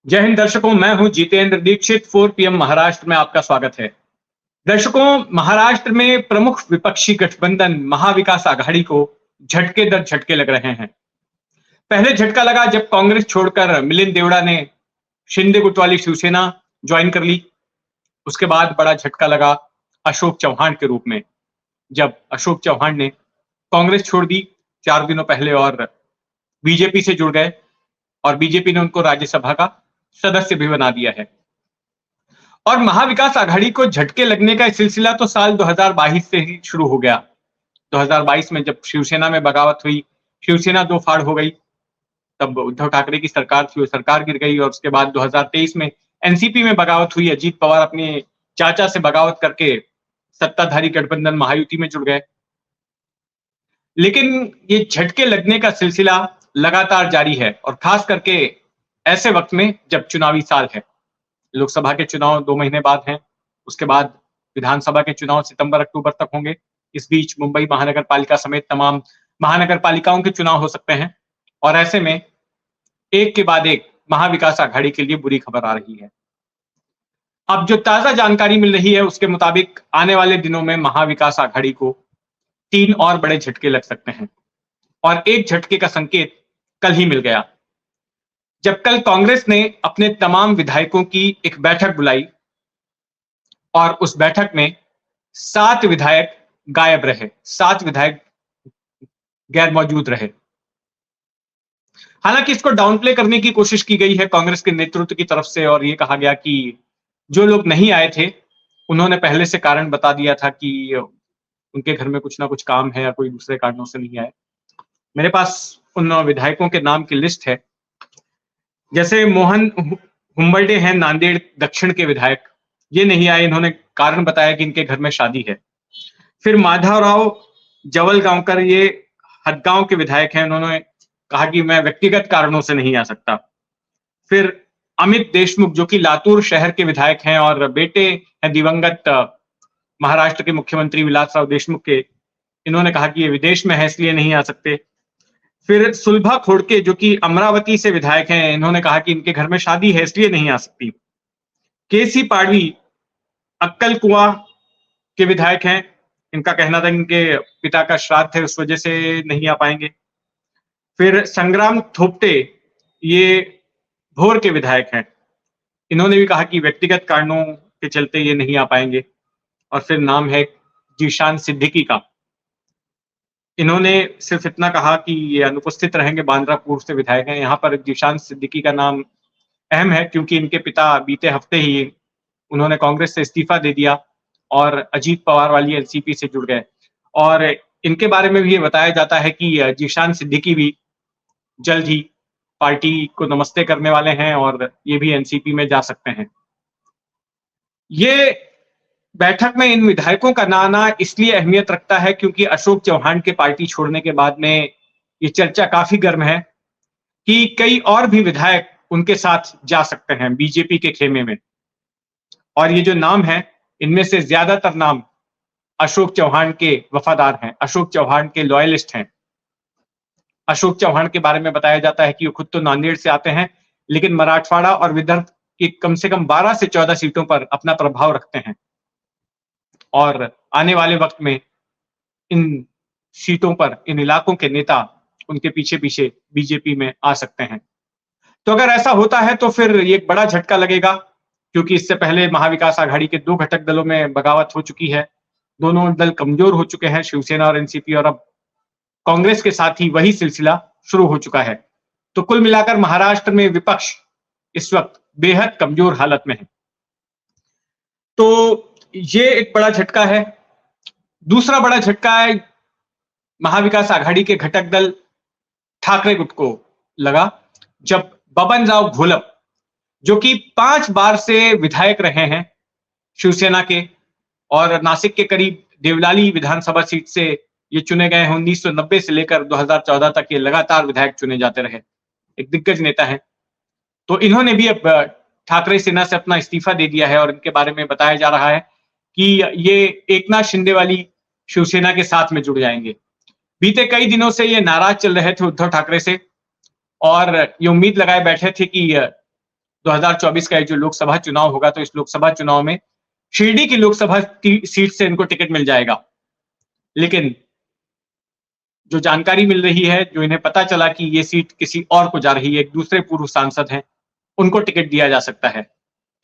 जय हिंद दर्शकों, मैं हूं जितेंद्र दीक्षित। 4 पीएम महाराष्ट्र में आपका स्वागत है। दर्शकों, महाराष्ट्र में प्रमुख विपक्षी गठबंधन महाविकास आघाड़ी को झटके दर झटके लग रहे हैं। पहले झटका लगा जब कांग्रेस छोड़कर मिलिंद देवड़ा ने शिंदे गुट वाली शिवसेना ज्वाइन कर ली। उसके बाद बड़ा झटका लगा अशोक चौहान के रूप में, जब अशोक चौहान ने कांग्रेस छोड़ दी 4 दिनों पहले और बीजेपी से जुड़ गए और बीजेपी ने उनको राज्यसभा का सदस्य भी बना दिया है। और महाविकास आघाड़ी को झटके लगने का सिलसिला तो साल 2022 से ही शुरू हो गया। 2022 में जब शिवसेना में बगावत हुई, शिवसेना दो फाड़ हो गई, तब उद्धव ठाकरे की सरकार थी, वो सरकार गिर गई। और उसके बाद 2023 में एनसीपी में बगावत हुई। अजीत पवार अपने चाचा से बगावत करके सत्ताधारी गठबंधन महायुति में जुड़ गए। लेकिन ये झटके लगने का सिलसिला लगातार जारी है, और खास करके ऐसे वक्त में जब चुनावी साल है। लोकसभा के चुनाव 2 महीने बाद हैं, उसके बाद विधानसभा के चुनाव सितंबर अक्टूबर तक होंगे। इस बीच मुंबई महानगर पालिका समेत तमाम महानगर पालिकाओं के चुनाव हो सकते हैं, और ऐसे में एक के बाद एक महाविकास आघाड़ी के लिए बुरी खबर आ रही है। अब जो ताजा जानकारी मिल रही है उसके मुताबिक आने वाले दिनों में महाविकास आघाड़ी को 3 और बड़े झटके लग सकते हैं, और एक झटके का संकेत कल ही मिल गया, जब कल कांग्रेस ने अपने तमाम विधायकों की एक बैठक बुलाई और उस बैठक में 7 विधायक गायब रहे, 7 विधायक गैर मौजूद रहे। हालांकि इसको डाउन प्ले करने की कोशिश की गई है कांग्रेस के नेतृत्व की तरफ से, और ये कहा गया कि जो लोग नहीं आए थे उन्होंने पहले से कारण बता दिया था कि उनके घर में कुछ ना कुछ काम है या कोई दूसरे कारणों से नहीं आए। मेरे पास उन विधायकों के नाम की लिस्ट है। जैसे मोहन हुम्बर्डे हैं नांदेड़ दक्षिण के विधायक, ये नहीं आए, इन्होंने कारण बताया कि इनके घर में शादी है। फिर माधवराव जवलगांवकर, ये हदगांव के विधायक हैं, उन्होंने कहा कि मैं व्यक्तिगत कारणों से नहीं आ सकता। फिर अमित देशमुख, जो कि लातूर शहर के विधायक हैं और बेटे हैं दिवंगत महाराष्ट्र के मुख्यमंत्री विलासराव देशमुख के, इन्होंने कहा कि ये विदेश में है इसलिए नहीं आ सकते। फिर सुलभा खोड़के, जो कि अमरावती से विधायक हैं, इन्होंने कहा कि इनके घर में शादी है इसलिए नहीं आ सकती। केसी पाड़वी अक्कल कुआं के विधायक हैं, इनका कहना था इनके पिता का श्राद्ध है उस वजह से नहीं आ पाएंगे। फिर संग्राम थोपटे, ये भोर के विधायक हैं, इन्होंने भी कहा कि व्यक्तिगत कारणों के चलते ये नहीं आ पाएंगे। और फिर नाम है जीशान सिद्दीकी का, इन्होंने सिर्फ इतना कहा कि ये अनुपस्थित रहेंगे, बांद्रा पूर्व से विधायक हैं। यहाँ पर जीशान सिद्दीकी का नाम अहम है क्योंकि इनके पिता बीते हफ्ते ही उन्होंने कांग्रेस से इस्तीफा दे दिया और अजीत पवार वाली एनसीपी से जुड़ गए। और इनके बारे में भी ये बताया जाता है कि जीशान सिद्दीकी भी जल्द ही पार्टी को नमस्ते करने वाले हैं और ये भी एनसीपी में जा सकते हैं। ये बैठक में इन विधायकों का ना आना इसलिए अहमियत रखता है क्योंकि अशोक चौहान के पार्टी छोड़ने के बाद में ये चर्चा काफी गर्म है कि कई और भी विधायक उनके साथ जा सकते हैं बीजेपी के खेमे में। और ये जो नाम है, इनमें से ज्यादातर नाम अशोक चौहान के वफादार हैं, अशोक चौहान के लॉयलिस्ट हैं। अशोक चौहान के बारे में बताया जाता है कि वो खुद तो नांदेड़ से आते हैं, लेकिन मराठवाड़ा और विदर्भ की कम से कम 12 से 14 सीटों पर अपना प्रभाव रखते हैं, और आने वाले वक्त में इन सीटों पर इन इलाकों के नेता उनके पीछे पीछे बीजेपी में आ सकते हैं। तो अगर ऐसा होता है तो फिर ये एक बड़ा झटका लगेगा, क्योंकि इससे पहले महाविकास आघाड़ी के 2 घटक दलों में बगावत हो चुकी है। दोनों दल कमजोर हो चुके हैं, शिवसेना और एनसीपी, और अब कांग्रेस के साथ ही वही सिलसिला शुरू हो चुका है। तो कुल मिलाकर महाराष्ट्र में विपक्ष इस वक्त बेहद कमजोर हालत में है। तो ये एक बड़ा झटका है। दूसरा बड़ा झटका है महाविकास आघाड़ी के घटक दल ठाकरे गुट को लगा, जब बबन राव घोलप, जो कि 5 बार से विधायक रहे हैं शिवसेना के और नासिक के करीब देवलाली विधानसभा सीट से ये चुने गए हैं, 1990 से लेकर 2014 तक ये लगातार विधायक चुने जाते रहे, एक दिग्गज नेता है। तो इन्होंने भी अब ठाकरे सेना से अपना इस्तीफा दे दिया है, और इनके बारे में बताया जा रहा है कि ये एकनाथ शिंदे वाली शिवसेना के साथ में जुड़ जाएंगे। बीते कई दिनों से ये नाराज चल रहे थे उद्धव ठाकरे से, और ये उम्मीद लगाए बैठे थे कि 2024 का जो लोकसभा चुनाव होगा, तो इस लोकसभा चुनाव में शिरडी की लोकसभा सीट से इनको टिकट मिल जाएगा। लेकिन जो जानकारी मिल रही है, जो इन्हें पता चला कि ये सीट किसी और को जा रही है, एक दूसरे पूर्व सांसद हैं, उनको टिकट दिया जा सकता है।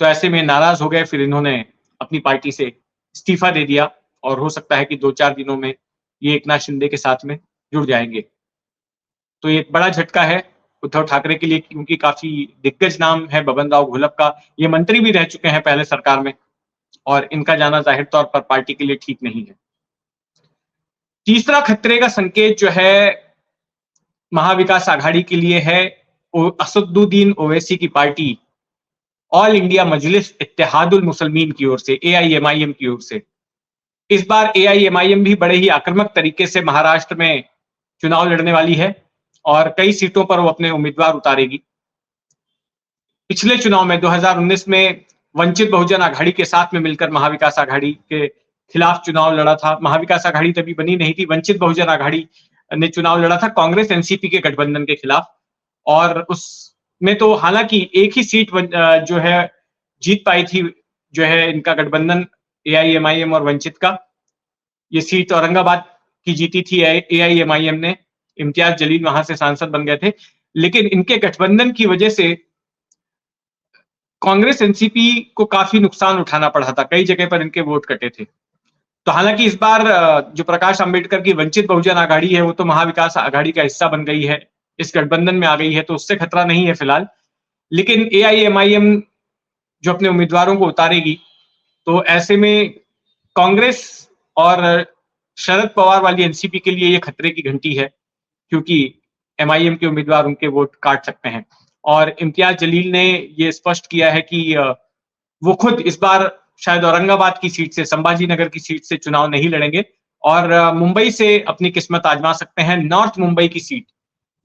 तो ऐसे में नाराज हो गए, फिर इन्होंने अपनी पार्टी से इस्तीफा दे दिया और हो सकता है कि 2-4 दिनों में ये एकनाथ शिंदे के साथ में जुड़ जाएंगे। तो ये एक बड़ा झटका है उद्धव ठाकरे के लिए, क्योंकि काफी दिग्गज नाम है बबन राव घोलप का। ये मंत्री भी रह चुके हैं पहले सरकार में, और इनका जाना जाहिर तौर पर पार्टी के लिए ठीक नहीं है। तीसरा खतरे का संकेत जो है महाविकास आघाड़ी के लिए है, असदुद्दीन ओवैसी की पार्टी ऑल इंडिया मजलिस इत्तेहादुल मुसलमीन की ओर से, AIMIM की ओर से। इस बार AIMIM भी बड़े ही आक्रामक तरीके से महाराष्ट्र में चुनाव लड़ने वाली है और कई सीटों पर वो अपने उम्मीदवार उतारेगी। पिछले चुनाव में 2019 में वंचित बहुजन आघाड़ी के साथ में मिलकर महाविकास आघाड़ी के खिलाफ चुनाव लड़ा था। महाविकास आघाड़ी तभी बनी नहीं थी, वंचित बहुजन आघाड़ी ने चुनाव लड़ा था कांग्रेस NCP के गठबंधन के खिलाफ, और उसमें तो हालांकि एक ही सीट जो है जीत पाई थी, जो है इनका गठबंधन AIMIM और वंचित का। ये सीट औरंगाबाद की जीती थी AIMIM ने, इम्तियाज जलील वहां से सांसद बन गए थे। लेकिन इनके गठबंधन की वजह से कांग्रेस NCP को काफी नुकसान उठाना पड़ा था, कई जगह पर इनके वोट कटे थे। तो हालांकि इस बार जो प्रकाश अंबेडकर की वंचित बहुजन आघाड़ी है, वो तो महाविकास आघाड़ी का हिस्सा बन गई है, इस गठबंधन में आ गई है, तो उससे खतरा नहीं है फिलहाल। लेकिन AIMIM जो अपने उम्मीदवारों को उतारेगी, तो ऐसे में कांग्रेस और शरद पवार वाली NCP के लिए ये खतरे की घंटी है, क्योंकि MIM के उम्मीदवार उनके वोट काट सकते हैं। और इम्तियाज जलील ने ये स्पष्ट किया है कि वो खुद इस बार शायद औरंगाबाद की सीट से, संभाजी नगर की सीट से चुनाव नहीं लड़ेंगे और मुंबई से अपनी किस्मत आजमा सकते हैं। नॉर्थ मुंबई की सीट,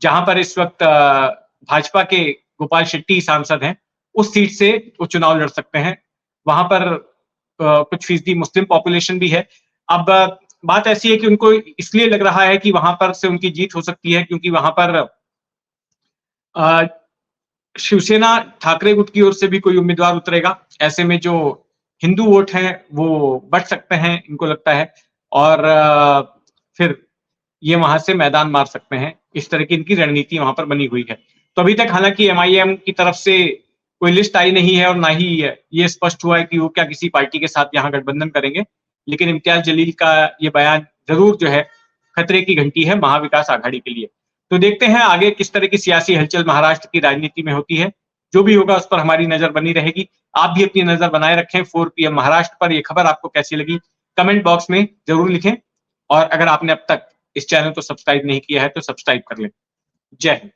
जहां पर इस वक्त भाजपा के गोपाल शेट्टी सांसद हैं, उस सीट से वो चुनाव लड़ सकते हैं। वहां पर कुछ फीसदी मुस्लिम पॉपुलेशन भी है। अब बात ऐसी है कि उनको इसलिए लग रहा है कि वहां पर से उनकी जीत हो सकती है, क्योंकि वहां पर शिवसेना ठाकरे गुट की ओर से भी कोई उम्मीदवार उतरेगा। ऐसे में जो हिंदू वोट हैं वो बढ़ सकते हैं, इनको लगता है, और फिर ये वहां से मैदान मार सकते हैं। इस तरह की इनकी रणनीति वहां पर बनी हुई है। तो अभी तक हालांकि MIM की तरफ से कोई लिस्ट आई नहीं है और ना ही ये स्पष्ट हुआ है कि वो क्या किसी पार्टी के साथ यहाँ गठबंधन करेंगे। लेकिन इम्तियाज जलील का ये बयान जरूर जो है खतरे की घंटी है महाविकास आघाड़ी के लिए। तो देखते हैं आगे किस तरह की सियासी हलचल महाराष्ट्र की राजनीति में होती है। जो भी होगा उस पर हमारी नजर बनी रहेगी। आप भी अपनी नजर बनाए रखें 4 PM महाराष्ट्र पर। यह खबर आपको कैसी लगी कमेंट बॉक्स में जरूर लिखें, और अगर आपने अब तक इस चैनल को सब्सक्राइब नहीं किया है तो सब्सक्राइब कर लें। जय हिंद।